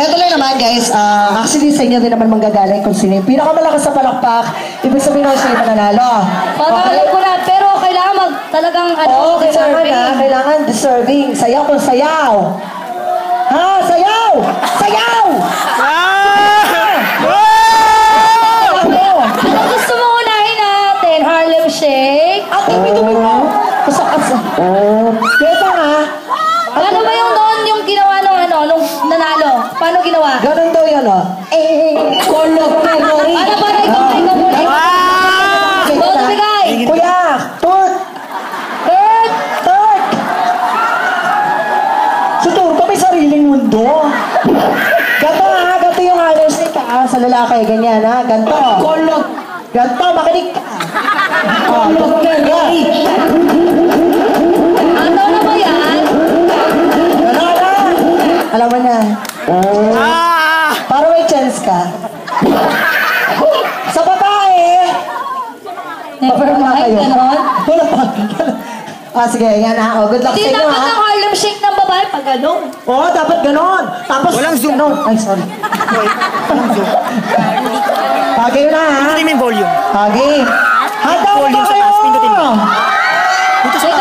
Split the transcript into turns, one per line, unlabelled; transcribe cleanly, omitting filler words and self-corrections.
Ito lang naman guys, actually sa inyo din naman manggagaling kung sino yung pinakamalakas sa palakpak, ibig sabihin ko siya yung mananalo.
Alam ko na, pero kailangan talagang
Oo, kailangan deserving. Sayaw kung sayaw. Ha? Sayaw! Sayaw!
Ano gusto mo unahin natin? Harlem Shake?
At dumi-dumi mo. Kasa-kasa. Kaya nga.
Ano ba yung doon yung ginawa nung nanalo? Paano ginawa?
Ganun daw yan, oh. Kolog memory.
Ano ba na ikaw muli? Doon bigay.
Kuya, turt. Turt. Si Turco may sariling mundo. Ganto ha, ganto yung halos ka sa lalaki, ganyan ha, ganto. Kolog. Ganto, makinig ka. Kolog memory.
Ano na ba yan?
Alam mo na. Para may chance ka. Sa babae. Paperma kayo. Wala pa. Sige, yan ha. Good luck sa inyo ha.
Hindi dapat ang Harlem Shake ng babae pag gano'n.
Oo, dapat ganon. Tapos,
walang zoom.
Ay, sorry. Hagi na ha.
Pindutin mo yung volume.
Hagi. Handa ko
Volume sa
kayo.
taas, pindutin mo.
Sige,